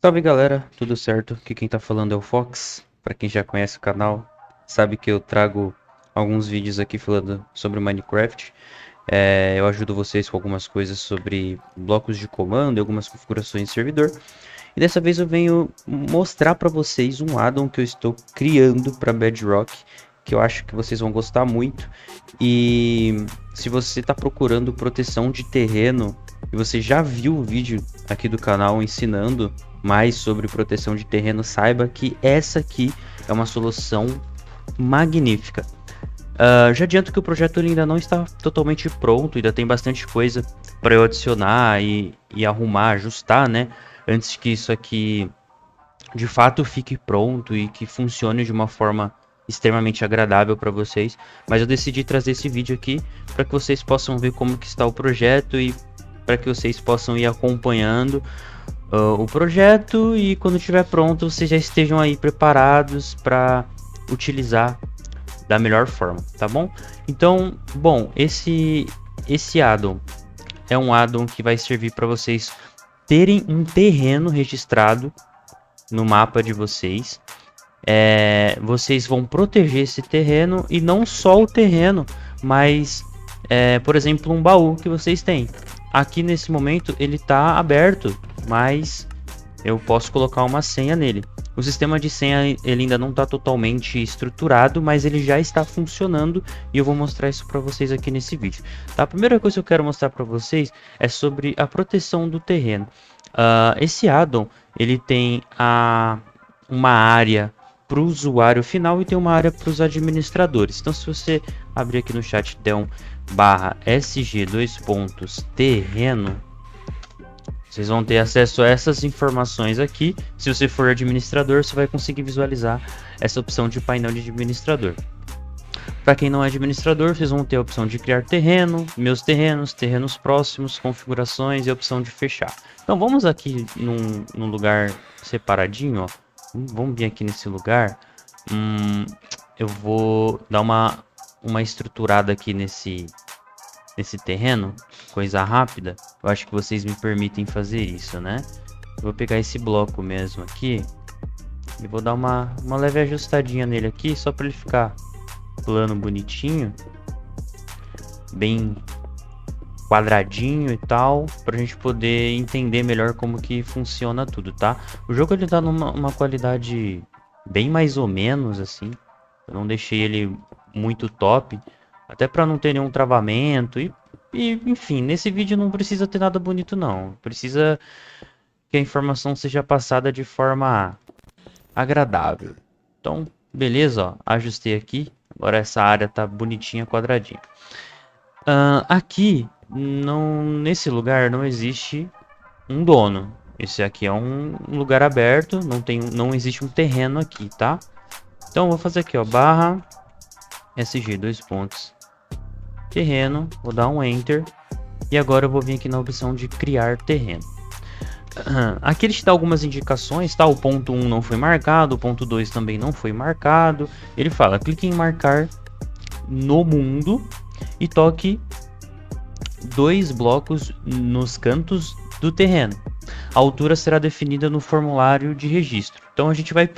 Salve galera, tudo certo? Aqui quem tá falando é o Fox. Pra quem já conhece o canal, sabe que eu trago alguns vídeos aqui falando sobre Minecraft. Eu ajudo vocês com algumas coisas sobre blocos de comando e algumas configurações de servidor. E dessa vez eu venho mostrar pra vocês um addon que eu estou criando para Bedrock, que eu acho que vocês vão gostar muito. E se você está procurando proteção de terreno e você já viu o vídeo aqui do canal ensinando mais sobre proteção de terreno, saiba que essa aqui é uma solução magnífica. Já adianto que o projeto ele ainda não está totalmente pronto, ainda tem bastante coisa para eu adicionar e arrumar, ajustar, né? Antes que isso aqui de fato fique pronto e que funcione de uma forma extremamente agradável para vocês. Mas eu decidi trazer esse vídeo aqui para que vocês possam ver como que está o projeto e para que vocês possam ir acompanhando o projeto e quando estiver pronto vocês já estejam aí preparados para utilizar da melhor forma, tá bom? Então, bom, esse addon é um addon que vai servir para vocês terem um terreno registrado no mapa de vocês. Vocês vão proteger esse terreno e não só o terreno, mas, por exemplo, um baú que vocês têm. Aqui nesse momento ele está aberto, mas eu posso colocar uma senha nele. O sistema de senha ele ainda não está totalmente estruturado, mas ele já está funcionando e eu vou mostrar isso para vocês aqui nesse vídeo. Tá? A primeira coisa que eu quero mostrar para vocês é sobre a proteção do terreno. Esse addon ele tem uma área para o usuário final e tem uma área para os administradores. Então, se você abrir aqui no chat der um /sg terreno, vocês vão ter acesso a essas informações aqui. Se você for administrador, você vai conseguir visualizar essa opção de painel de administrador. Para quem não é administrador, vocês vão ter a opção de criar terreno, meus terrenos, terrenos próximos, configurações e a opção de fechar. Então vamos aqui num lugar separadinho, ó. Vamos vir aqui nesse lugar. Eu vou dar uma estruturada aqui nesse terreno, coisa rápida. Eu acho que vocês me permitem fazer isso, né? Eu vou pegar esse bloco mesmo aqui e vou dar uma leve ajustadinha nele aqui, só para ele ficar plano bonitinho, bem quadradinho e tal, para a gente poder entender melhor como que funciona tudo, tá? O jogo ele tá numa qualidade bem mais ou menos assim. Eu não deixei ele muito top, até para não ter nenhum travamento e enfim, nesse vídeo não precisa ter nada bonito não. Precisa que a informação seja passada de forma agradável. Então, beleza, ó, ajustei aqui. Agora essa área tá bonitinha, quadradinha. Aqui, nesse lugar não existe um dono. Esse aqui é um lugar aberto, não existe um terreno aqui, tá? Então eu vou fazer aqui, ó, /sg terreno, vou dar um enter e agora eu vou vir aqui na opção de criar terreno. Aqui ele te dá algumas indicações, tá? O ponto 1 não foi marcado, o ponto 2 também não foi marcado. Ele fala, clique em marcar no mundo e toque 2 blocos nos cantos do terreno. A altura será definida no formulário de registro. Então a gente vai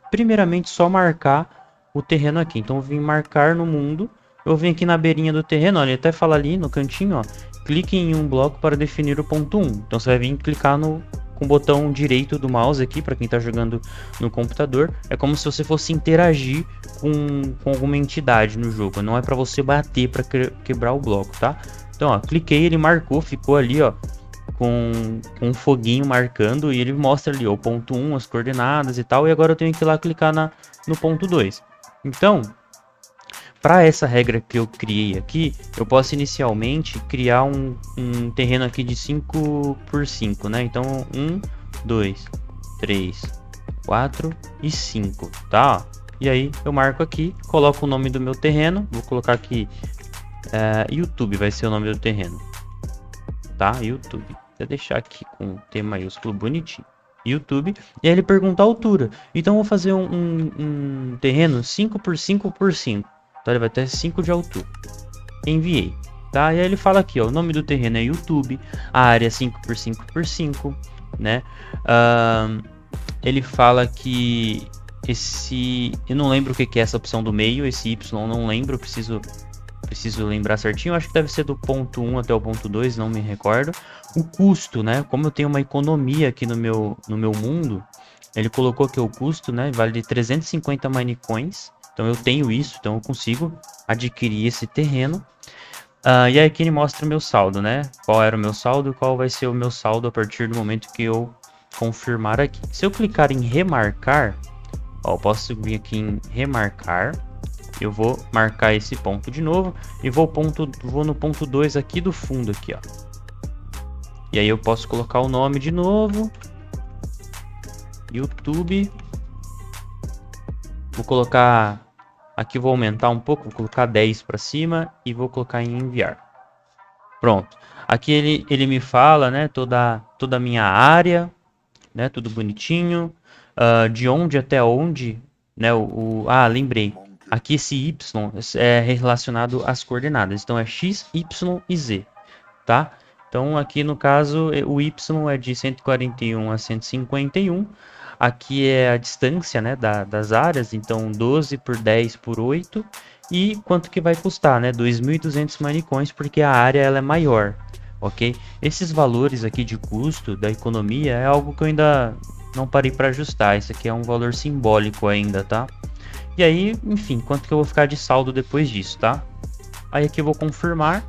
primeiramente só marcar o terreno aqui. Então eu vim marcar no mundo, eu vim aqui na beirinha do terreno, olha, ele até fala ali no cantinho, ó, clique em um bloco para definir o ponto 1. Então você vai vir clicar com o botão direito do mouse aqui, para quem está jogando no computador. É como se você fosse interagir com alguma entidade no jogo. Não é para você bater para quebrar o bloco, tá? Então, ó, cliquei, ele marcou, ficou ali, ó, com um foguinho marcando e ele mostra ali, ó, o ponto 1, as coordenadas e tal. E agora eu tenho que ir lá clicar no ponto 2. Então, para essa regra que eu criei aqui, eu posso inicialmente criar um terreno aqui de 5 por 5, né? Então, 1, 2, 3, 4 e 5, tá? E aí eu marco aqui, coloco o nome do meu terreno, vou colocar aqui YouTube, vai ser o nome do terreno, tá? YouTube. Vou deixar aqui com T maiúsculo bonitinho. YouTube. E aí ele pergunta a altura. Então eu vou fazer um terreno 5 por 5 por 5. Então ele vai ter 5 de altura. Enviei. Tá? E aí ele fala aqui, ó, o nome do terreno é YouTube, a área é 5 por 5 por 5, né? Ahn, ele fala que eu não lembro o que que é essa opção do meio, esse Y eu não lembro, preciso lembrar certinho, acho que deve ser do ponto 1 até o ponto 2, não me recordo. O custo, né? Como eu tenho uma economia aqui no meu mundo, ele colocou que o custo, né, vale de 350 Minecoins. Então eu tenho isso, então eu consigo adquirir esse terreno. E aí aqui ele mostra o meu saldo, né? Qual era o meu saldo e qual vai ser o meu saldo a partir do momento que eu confirmar aqui. Se eu clicar em remarcar, ó, eu posso vir aqui em remarcar. Eu vou marcar esse ponto de novo e vou no ponto 2 aqui do fundo aqui, ó. E aí eu posso colocar o nome de novo. YouTube. Vou colocar aqui, vou aumentar um pouco, vou colocar 10 para cima e vou colocar em enviar. Pronto. Aqui ele me fala, né, toda a minha área, né, tudo bonitinho, de onde até onde, né, lembrei. Aqui esse Y é relacionado às coordenadas, então é X, Y e Z, tá? Então aqui no caso o Y é de 141 a 151, aqui é a distância, né, das áreas, então 12 por 10 por 8, e quanto que vai custar, né, 2.200 Minecoins, porque a área ela é maior, ok? Esses valores aqui de custo da economia é algo que eu ainda não parei para ajustar, isso aqui é um valor simbólico ainda, tá? E aí, enfim, quanto que eu vou ficar de saldo depois disso, tá? Aí aqui eu vou confirmar.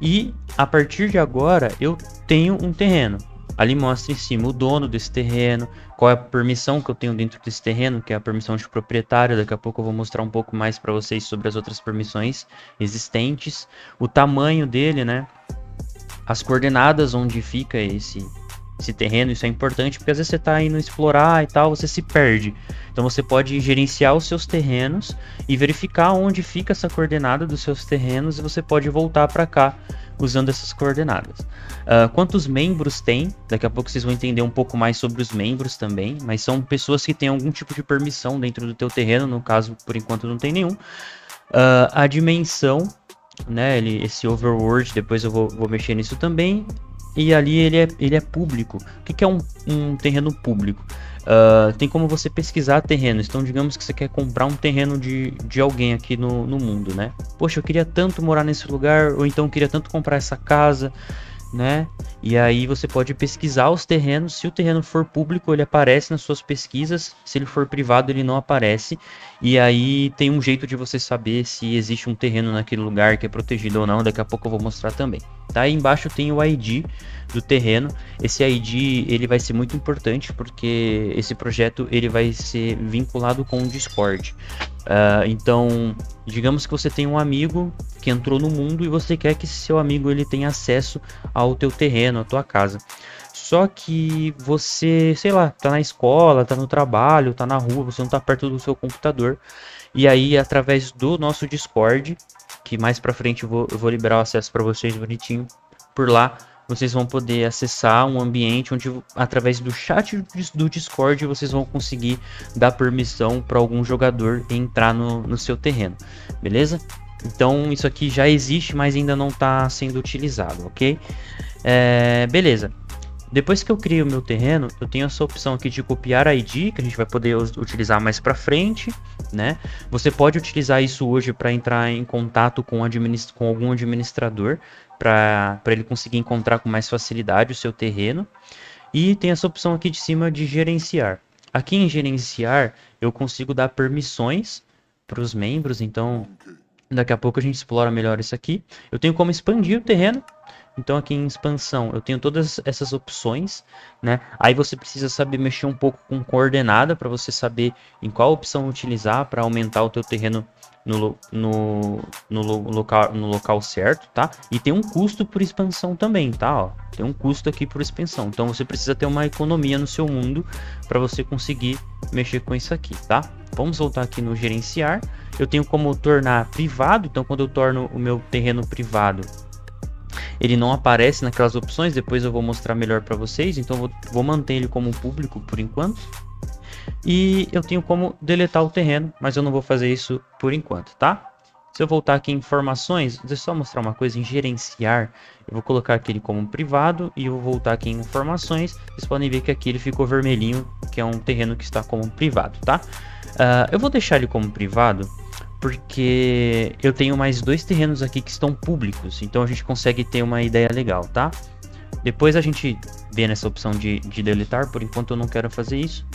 E a partir de agora eu tenho um terreno. Ali mostra em cima o dono desse terreno, qual é a permissão que eu tenho dentro desse terreno, que é a permissão de proprietário. Daqui a pouco eu vou mostrar um pouco mais para vocês sobre as outras permissões existentes, o tamanho dele, né? As coordenadas onde fica esse terreno, isso é importante porque às vezes você está indo explorar e tal, você se perde. Então você pode gerenciar os seus terrenos e verificar onde fica essa coordenada dos seus terrenos e você pode voltar para cá usando essas coordenadas. Quantos membros tem? Daqui a pouco vocês vão entender um pouco mais sobre os membros também, mas são pessoas que têm algum tipo de permissão dentro do teu terreno, no caso, por enquanto não tem nenhum. A dimensão, né? Esse overworld, depois eu vou mexer nisso também. E ali ele é público. O que é um terreno público? Tem como você pesquisar terrenos. Então, digamos que você quer comprar um terreno de alguém aqui no mundo, né? Poxa, eu queria tanto morar nesse lugar, ou então eu queria tanto comprar essa casa, né? E aí você pode pesquisar os terrenos. Se o terreno for público, ele aparece nas suas pesquisas. Se ele for privado, ele não aparece. E aí tem um jeito de você saber se existe um terreno naquele lugar que é protegido ou não. Daqui a pouco eu vou mostrar também. Tá? Aí embaixo tem o ID do terreno. Esse ID ele vai ser muito importante porque esse projeto ele vai ser vinculado com o Discord. Então, digamos que você tem um amigo que entrou no mundo e você quer que seu amigo ele tenha acesso ao teu terreno, à tua casa. Só que você, sei lá, tá na escola, tá no trabalho, tá na rua, você não tá perto do seu computador. E aí, através do nosso Discord, que mais pra frente eu vou liberar o acesso para vocês bonitinho, por lá vocês vão poder acessar um ambiente onde, através do chat do Discord, vocês vão conseguir dar permissão para algum jogador entrar no seu terreno, beleza? Então isso aqui já existe, mas ainda não está sendo utilizado, ok? Beleza. Depois que eu crio o meu terreno, eu tenho essa opção aqui de copiar ID, que a gente vai poder utilizar mais para frente, né? Você pode utilizar isso hoje para entrar em contato com algum administrador, para ele conseguir encontrar com mais facilidade o seu terreno. E tem essa opção aqui de cima de gerenciar. Aqui em gerenciar, eu consigo dar permissões para os membros, então daqui a pouco a gente explora melhor isso aqui. Eu tenho como expandir o terreno. Então aqui em expansão eu tenho todas essas opções, né? Aí você precisa saber mexer um pouco com coordenada para você saber em qual opção utilizar para aumentar o teu terreno no local certo, tá? E tem um custo por expansão também, tá? Ó, tem um custo aqui por expansão. Então você precisa ter uma economia no seu mundo para você conseguir mexer com isso aqui, tá? Vamos voltar aqui no gerenciar. Eu tenho como tornar privado, então quando eu torno o meu terreno privado, ele não aparece naquelas opções, depois eu vou mostrar melhor para vocês, então vou manter ele como público por enquanto. E eu tenho como deletar o terreno, mas eu não vou fazer isso por enquanto, tá? Se eu voltar aqui em informações, deixa eu só mostrar uma coisa, em gerenciar, eu vou colocar aquele como privado e eu vou voltar aqui em informações. Vocês podem ver que aqui ele ficou vermelhinho, que é um terreno que está como privado, tá? Eu vou deixar ele como privado porque eu tenho mais 2 terrenos aqui que estão públicos, então a gente consegue ter uma ideia legal, tá? Depois a gente vê nessa opção de deletar, por enquanto eu não quero fazer isso.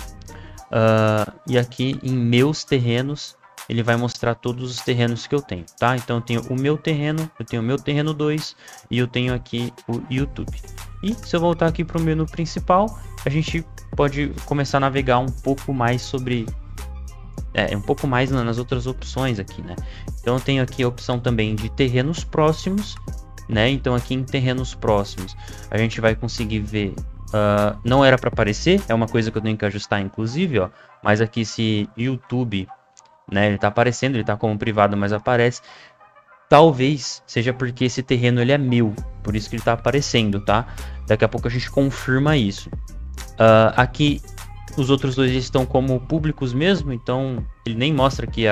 E aqui em meus terrenos, ele vai mostrar todos os terrenos que eu tenho, tá? Então eu tenho o meu terreno, eu tenho o meu terreno 2 e eu tenho aqui o YouTube. E se eu voltar aqui para o menu principal, a gente pode começar a navegar um pouco mais sobre... um pouco mais nas outras opções aqui, né? Então eu tenho aqui a opção também de terrenos próximos, né? Então aqui em terrenos próximos, a gente vai conseguir ver... não era para aparecer, é uma coisa que eu tenho que ajustar inclusive, ó. Mas aqui se YouTube... né, ele tá aparecendo, ele tá como privado, mas aparece. Talvez seja porque esse terreno ele é meu, por isso que ele tá aparecendo, tá? Daqui a pouco a gente confirma isso. Aqui os outros 2 estão como públicos mesmo, então ele nem mostra aqui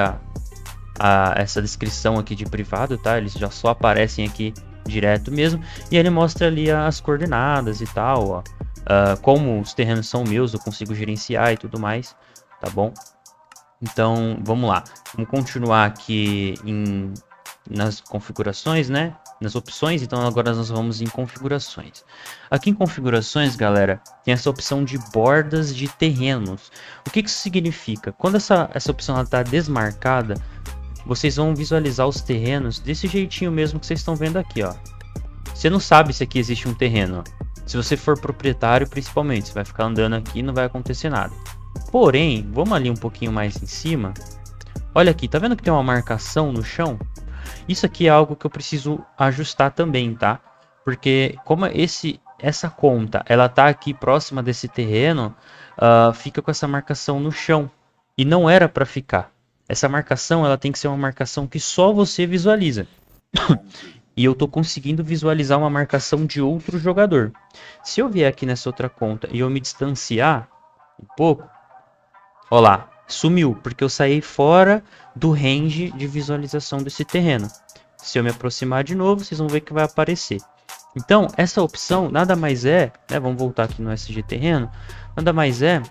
essa descrição aqui de privado, tá? Eles já só aparecem aqui direto mesmo, e ele mostra ali as coordenadas e tal, ó. Como os terrenos são meus, eu consigo gerenciar e tudo mais, tá bom? Então, vamos lá. Vamos continuar aqui nas configurações, né? Nas opções. Então, agora nós vamos em configurações. Aqui em configurações, galera, tem essa opção de bordas de terrenos. O que isso significa? Quando essa opção está desmarcada, vocês vão visualizar os terrenos desse jeitinho mesmo que vocês estão vendo aqui, ó. Você não sabe se aqui existe um terreno, ó. Se você for proprietário, principalmente, você vai ficar andando aqui e não vai acontecer nada. Porém, vamos ali um pouquinho mais em cima. Olha aqui, tá vendo que tem uma marcação no chão? Isso aqui é algo que eu preciso ajustar também, tá? Porque como essa conta, ela tá aqui próxima desse terreno, fica com essa marcação no chão. E não era para ficar. Essa marcação, ela tem que ser uma marcação que só você visualiza. E eu tô conseguindo visualizar uma marcação de outro jogador. Se eu vier aqui nessa outra conta e eu me distanciar um pouco, ó lá, sumiu, porque eu saí fora do range de visualização desse terreno. Se eu me aproximar de novo, vocês vão ver que vai aparecer. Então, essa opção nada mais é, né, vamos voltar aqui no SG Terreno, nada mais é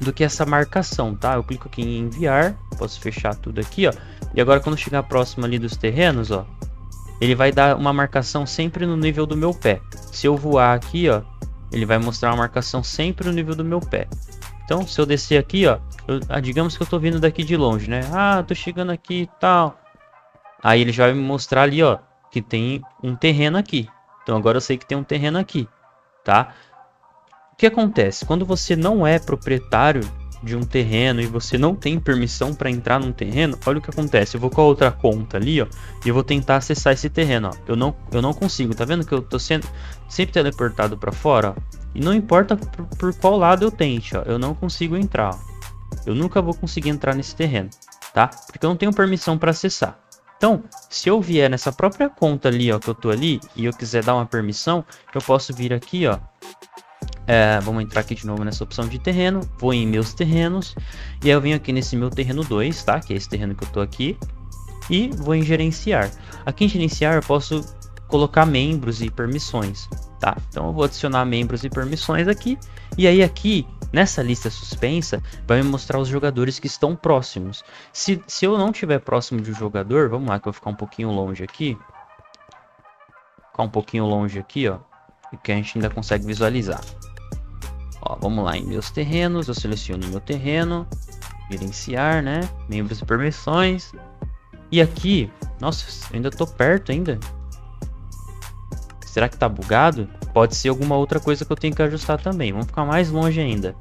do que essa marcação, tá? Eu clico aqui em enviar, posso fechar tudo aqui, ó. E agora quando chegar próximo ali dos terrenos, ó, ele vai dar uma marcação sempre no nível do meu pé. Se eu voar aqui, ó, ele vai mostrar uma marcação sempre no nível do meu pé. Então, se eu descer aqui, ó, digamos que eu tô vindo daqui de longe, né? Tô chegando aqui e tal. Aí ele já vai me mostrar ali, ó, que tem um terreno aqui. Então agora eu sei que tem um terreno aqui, tá? O que acontece? Quando você não é proprietário de um terreno e você não tem permissão para entrar num terreno, olha o que acontece. Eu vou com a outra conta ali, ó, e eu vou tentar acessar esse terreno, ó. Eu não consigo, tá vendo que eu tô sendo sempre teleportado para fora, ó? E não importa por qual lado eu tente, ó, eu não consigo entrar, ó. Eu nunca vou conseguir entrar nesse terreno, tá? Porque eu não tenho permissão para acessar. Então, se eu vier nessa própria conta ali, ó, que eu tô ali, e eu quiser dar uma permissão, eu posso vir aqui, ó. Vamos entrar aqui de novo nessa opção de terreno, vou em meus terrenos, e aí eu venho aqui nesse meu terreno 2, tá? Que é esse terreno que eu tô aqui, e vou em gerenciar. Aqui em gerenciar eu posso colocar membros e permissões, tá? Então eu vou adicionar membros e permissões aqui, e aí aqui nessa lista suspensa vai me mostrar os jogadores que estão próximos. Se eu não estiver próximo de um jogador, vamos lá que eu vou ficar um pouquinho longe aqui. Ficar um pouquinho longe aqui, ó, que a gente ainda consegue visualizar. Ó, vamos lá em meus terrenos, eu seleciono meu terreno, gerenciar, né? Membros e permissões. E aqui, nossa, eu ainda tô perto ainda. Será que tá bugado? Pode ser alguma outra coisa que eu tenho que ajustar também. Vamos ficar mais longe ainda.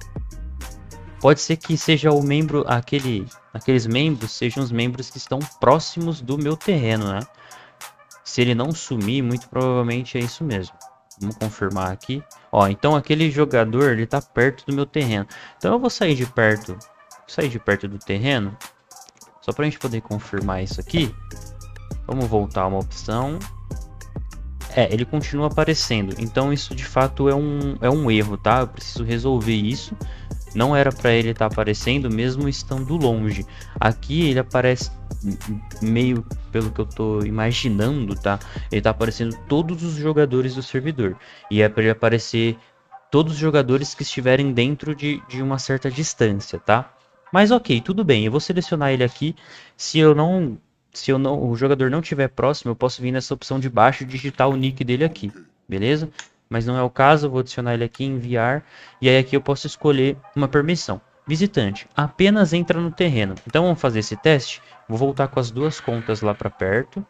Pode ser que seja o membro, aqueles membros sejam os membros que estão próximos do meu terreno, né? Se ele não sumir, muito provavelmente é isso mesmo. Vamos confirmar aqui. Ó, então aquele jogador, ele tá perto do meu terreno. Então eu vou sair de perto do terreno, só pra gente poder confirmar isso aqui. Vamos voltar uma opção. Ele continua aparecendo. Então isso de fato é um erro, tá? Eu preciso resolver isso. Não era para ele estar aparecendo mesmo estando longe. Aqui ele aparece meio pelo que eu tô imaginando, tá? Ele tá aparecendo todos os jogadores do servidor. E é para ele aparecer todos os jogadores que estiverem dentro de uma certa distância, tá? Mas ok, tudo bem. Eu vou selecionar ele aqui. Se o jogador não estiver próximo, eu posso vir nessa opção de baixo e digitar o nick dele aqui, beleza? Mas não é o caso, eu vou adicionar ele aqui, enviar, e aí aqui eu posso escolher uma permissão. Visitante, apenas entra no terreno. Então vamos fazer esse teste. Vou voltar com as duas contas lá para perto.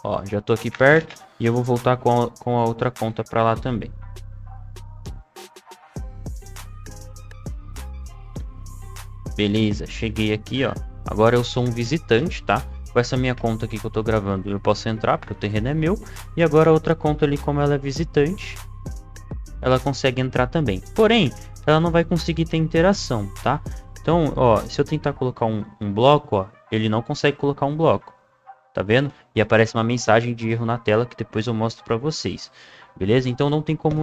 Ó, já tô aqui perto e eu vou voltar com a outra conta para lá também. Beleza, cheguei aqui, ó. Agora eu sou um visitante, tá? Com essa minha conta aqui que eu tô gravando, eu posso entrar porque o terreno é meu. E agora a outra conta ali, como ela é visitante, ela consegue entrar também. Porém, ela não vai conseguir ter interação, tá? Então, ó, se eu tentar colocar um bloco, ó, ele não consegue colocar um bloco. Tá vendo? E aparece uma mensagem de erro na tela que depois eu mostro para vocês. Beleza? Então não tem como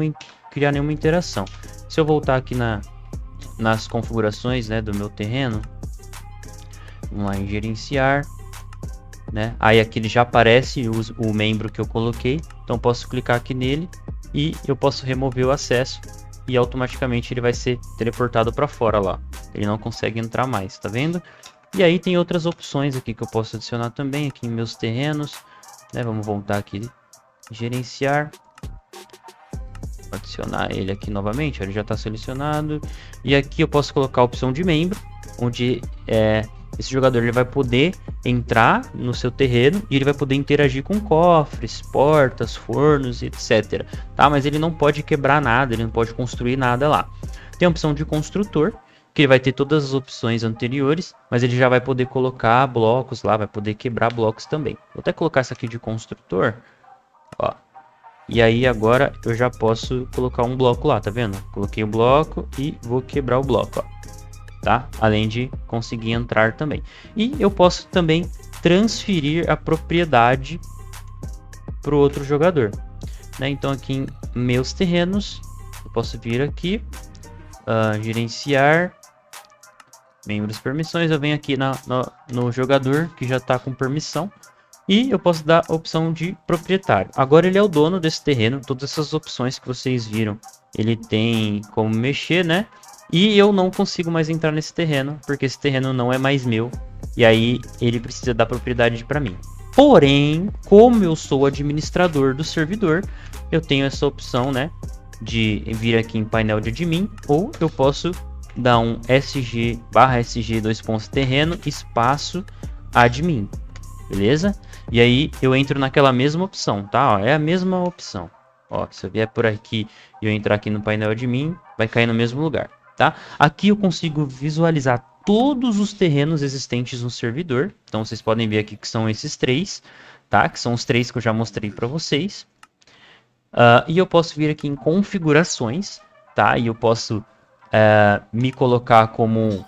criar nenhuma interação. Se eu voltar aqui nas configurações, né, do meu terreno, vamos lá em gerenciar, né? Aí aqui ele já aparece o membro que eu coloquei. Então posso clicar aqui nele e eu posso remover o acesso e automaticamente ele vai ser teleportado para fora lá. Ele não consegue entrar mais, tá vendo? E aí tem outras opções aqui que eu posso adicionar também aqui em meus terrenos, né? Vamos voltar aqui, gerenciar, adicionar ele aqui novamente, ele já está selecionado. E aqui eu posso colocar a opção de membro, onde esse jogador ele vai poder entrar no seu terreno e ele vai poder interagir com cofres, portas, fornos, etc. Tá? Mas ele não pode quebrar nada, ele não pode construir nada lá. Tem a opção de construtor, que ele vai ter todas as opções anteriores, mas ele já vai poder colocar blocos lá, vai poder quebrar blocos também. Vou até colocar essa aqui de construtor, ó. E aí agora eu já posso colocar um bloco lá, tá vendo? Coloquei o bloco e vou quebrar o bloco, ó. Tá? Além de conseguir entrar também. E eu posso também transferir a propriedade para o outro jogador, né? Então aqui em meus terrenos, eu posso vir aqui, gerenciar, membros permissões, eu venho aqui no jogador que já está com permissão e eu posso dar a opção de proprietário. Agora ele é o dono desse terreno, todas essas opções que vocês viram, ele tem como mexer, né? E eu não consigo mais entrar nesse terreno, porque esse terreno não é mais meu, e aí ele precisa dar propriedade para mim. Porém, como eu sou administrador do servidor, eu tenho essa opção, né, de vir aqui em painel de admin, ou eu posso dar um sg terreno espaço admin, beleza? E aí eu entro naquela mesma opção, tá? Ó, é a mesma opção. Ó, se eu vier por aqui e eu entrar aqui no painel admin, vai cair no mesmo lugar. Tá? Aqui eu consigo visualizar todos os terrenos existentes no servidor. Então vocês podem ver aqui que são esses três, tá? Que são os três que eu já mostrei para vocês. E eu posso vir aqui em configurações, tá? E eu posso me colocar como...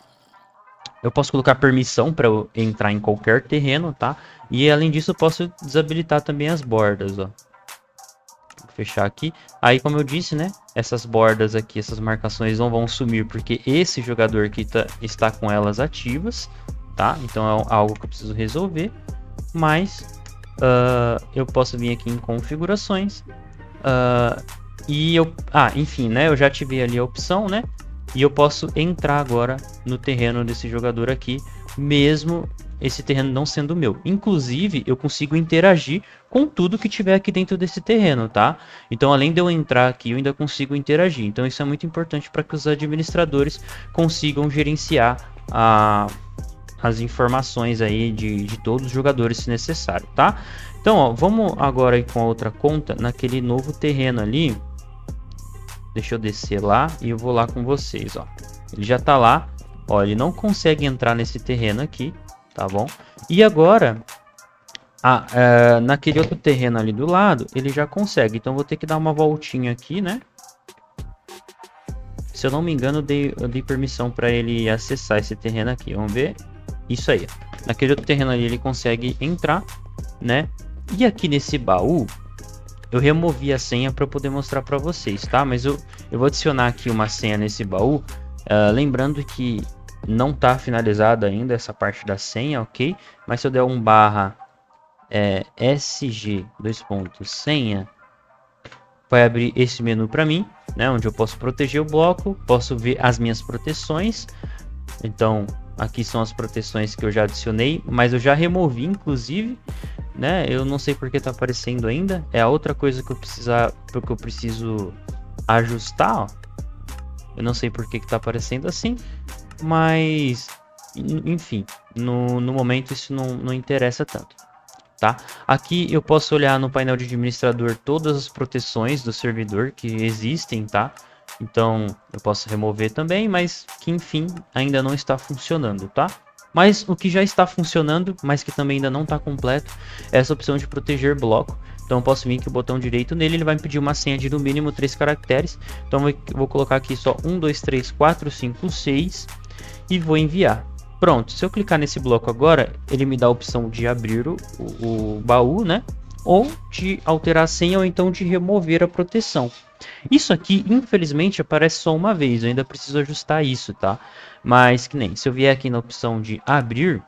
Eu posso colocar permissão para eu entrar em qualquer terreno, tá? E além disso eu posso desabilitar também as bordas, ó. Vou fechar aqui. Aí, como eu disse, né? Essas bordas aqui, essas marcações não vão sumir porque esse jogador aqui está com elas ativas, tá? Então é algo que eu preciso resolver. Mas eu posso vir aqui em configurações e eu... enfim, né? Eu já ativei ali a opção, né? E eu posso entrar agora no terreno desse jogador aqui, mesmo esse terreno não sendo meu. Inclusive, eu consigo interagir com tudo que tiver aqui dentro desse terreno, tá? Então, além de eu entrar aqui, eu ainda consigo interagir. Então, isso é muito importante para que os administradores consigam gerenciar as informações aí de todos os jogadores, se necessário, tá? Então, ó, vamos agora aí com a outra conta, naquele novo terreno ali. Deixa eu descer lá e eu vou lá com vocês, ó. Ele já tá lá, ó, ele não consegue entrar nesse terreno aqui, tá bom? E agora, naquele outro terreno ali do lado, ele já consegue. Então, vou ter que dar uma voltinha aqui, né? Se eu não me engano, eu dei permissão para ele acessar esse terreno aqui. Vamos ver. Isso aí. Naquele outro terreno ali, ele consegue entrar, né? E aqui nesse baú... Eu removi a senha para poder mostrar para vocês, tá? Mas eu vou adicionar aqui uma senha nesse baú Lembrando que não está finalizada ainda essa parte da senha, ok? Mas se eu der um barra sg senha, vai abrir esse menu para mim, né? Onde eu posso proteger o bloco, posso ver as minhas proteções. Então aqui são as proteções que eu já adicionei, mas eu já removi, inclusive, né? Eu não sei porque está aparecendo ainda. É a outra coisa que eu preciso ajustar, ó. Eu não sei por que está aparecendo assim, mas enfim, no momento isso não interessa tanto, tá? Aqui eu posso olhar no painel de administrador todas as proteções do servidor que existem, tá? Então eu posso remover também, mas que enfim ainda não está funcionando, tá? Mas o que já está funcionando, mas que também ainda não está completo, é essa opção de proteger bloco. Então eu posso vir aqui o botão direito nele, ele vai me pedir uma senha de no mínimo 3 caracteres. Então eu vou colocar aqui só 1, 2, 3, 4, 5, 6 e vou enviar. Pronto, se eu clicar nesse bloco agora, ele me dá a opção de abrir o baú, né? Ou de alterar a senha ou então de remover a proteção. Isso aqui, infelizmente, aparece só uma vez. Eu ainda preciso ajustar isso, tá? Mas que nem, se eu vier aqui na opção de abrir,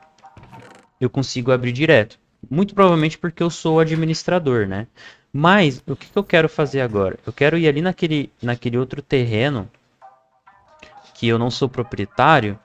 eu consigo abrir direto. Muito provavelmente porque eu sou o administrador, né? Mas, o que eu quero fazer agora? Eu quero ir ali naquele outro terreno que eu não sou proprietário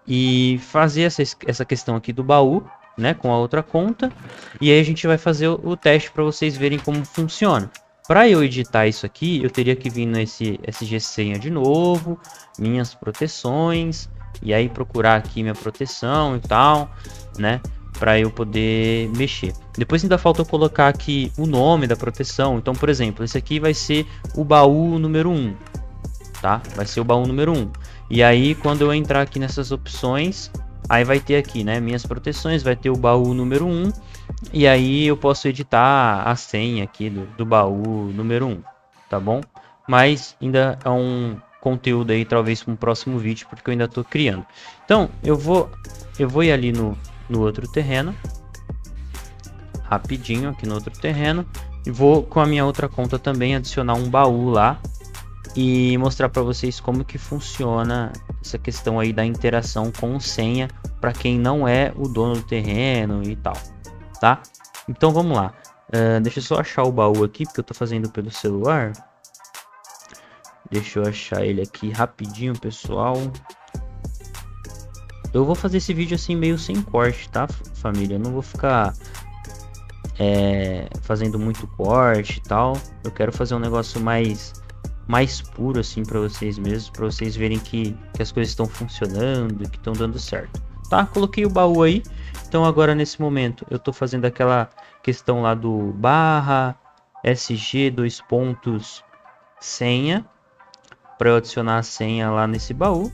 e fazer essa questão aqui do baú, né, com a outra conta, e aí a gente vai fazer o teste para vocês verem como funciona. Para eu editar isso aqui, eu teria que vir nesse SG senha de novo, minhas proteções, e aí procurar aqui minha proteção e tal, né, para eu poder mexer. Depois ainda falta eu colocar aqui o nome da proteção. Então, por exemplo, esse aqui vai ser o baú número 1, tá? Vai ser o baú número 1. E aí, quando eu entrar aqui nessas opções, aí vai ter aqui, né, minhas proteções, vai ter o baú número 1, e aí eu posso editar a senha aqui do baú número 1, tá bom? Mas ainda é um conteúdo aí, talvez para um próximo vídeo, porque eu ainda estou criando. Então, eu vou ir ali no outro terreno, rapidinho aqui no outro terreno, e vou com a minha outra conta também adicionar um baú lá, e mostrar para vocês como que funciona essa questão aí da interação com senha para quem não é o dono do terreno e tal, tá? Então vamos lá. Deixa eu só achar o baú aqui, porque eu tô fazendo pelo celular. Deixa eu achar ele aqui rapidinho, pessoal. Eu vou fazer esse vídeo assim meio sem corte, tá, família? Eu não vou ficar fazendo muito corte e tal. Eu quero fazer um negócio mais puro assim para vocês mesmos, para vocês verem que as coisas estão funcionando, que estão dando certo, tá? Coloquei o baú aí. Então agora nesse momento eu tô fazendo aquela questão lá do barra sg senha para eu adicionar a senha lá nesse baú.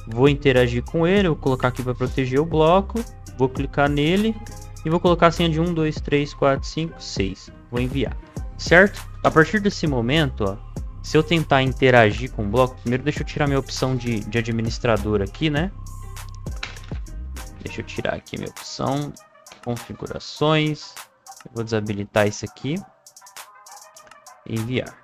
Vou interagir com ele, vou colocar aqui para proteger o bloco, vou clicar nele e vou colocar a senha de 1, 2, 3, 4, 5, 6. Vou enviar, certo? A partir desse momento, ó, se eu tentar interagir com o bloco, primeiro deixa eu tirar minha opção de administrador aqui, né? Deixa eu tirar aqui minha opção, configurações, eu vou desabilitar isso aqui, enviar,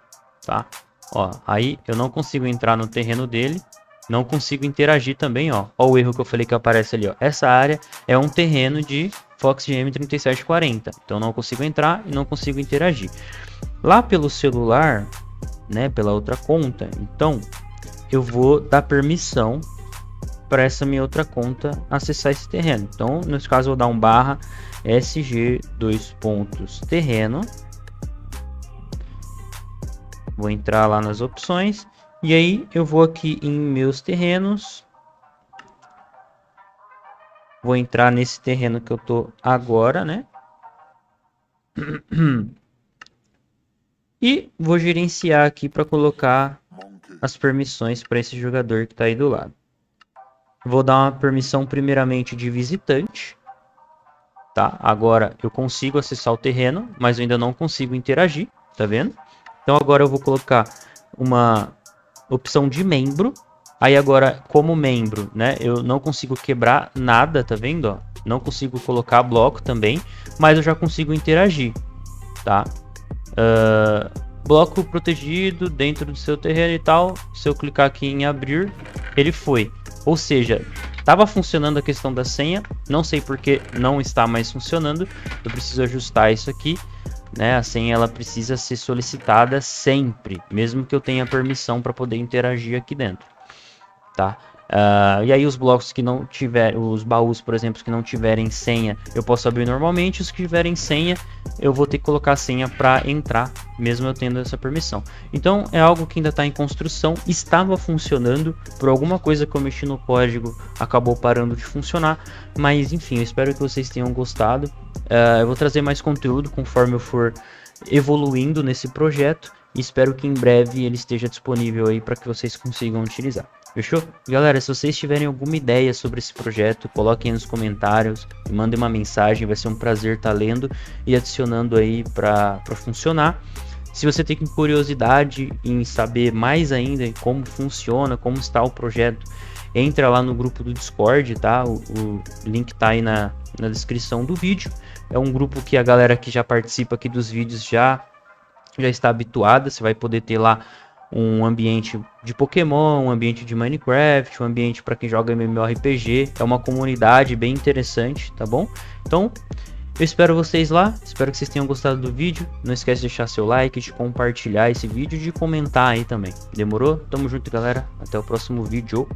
tá? Ó, aí eu não consigo entrar no terreno dele, não consigo interagir também, ó. Ó o erro que eu falei que aparece ali, ó. Essa área é um terreno de FoxGM 3740, então não consigo entrar e não consigo interagir. Lá pelo celular, né, pela outra conta, então eu vou dar permissão para essa minha outra conta acessar esse terreno. Então nesse caso eu vou dar um barra sg terreno, vou entrar lá nas opções e aí eu vou aqui em meus terrenos, vou entrar nesse terreno que eu tô agora, né, e vou gerenciar aqui para colocar as permissões para esse jogador que está aí do lado. Vou dar uma permissão primeiramente de visitante, tá? Agora eu consigo acessar o terreno, mas eu ainda não consigo interagir, tá vendo? Então agora eu vou colocar uma opção de membro. Aí agora, como membro, né, eu não consigo quebrar nada, tá vendo? Ó? Não consigo colocar bloco também, mas eu já consigo interagir, tá? Bloco protegido dentro do seu terreno e tal. Se eu clicar aqui em abrir, ele foi. Ou seja, estava funcionando a questão da senha, não sei porque não está mais funcionando. Eu preciso ajustar isso aqui, né? A senha ela precisa ser solicitada sempre, mesmo que eu tenha permissão para poder interagir aqui dentro, tá? E aí os blocos que não tiver, os baús, por exemplo, que não tiverem senha, eu posso abrir normalmente. Os que tiverem senha, eu vou ter que colocar a senha para entrar, mesmo eu tendo essa permissão. Então é algo que ainda está em construção, estava funcionando, por alguma coisa que eu mexi no código, acabou parando de funcionar, mas enfim, eu espero que vocês tenham gostado. Eu vou trazer mais conteúdo conforme eu for evoluindo nesse projeto, e espero que em breve ele esteja disponível aí para que vocês consigam utilizar. Fechou? Galera, se vocês tiverem alguma ideia sobre esse projeto, coloquem nos comentários, me mandem uma mensagem, vai ser um prazer estar lendo e adicionando aí para funcionar. Se você tem curiosidade em saber mais ainda em como funciona, como está o projeto, entra lá no grupo do Discord, tá? O link tá aí na descrição do vídeo. É um grupo que a galera que já participa aqui dos vídeos já está habituada. Você vai poder ter lá um ambiente de Pokémon, um ambiente de Minecraft, um ambiente para quem joga MMORPG. É uma comunidade bem interessante, tá bom? Então, eu espero vocês lá, espero que vocês tenham gostado do vídeo. Não esquece de deixar seu like, de compartilhar esse vídeo e de comentar aí também. Demorou? Tamo junto, galera. Até o próximo vídeo.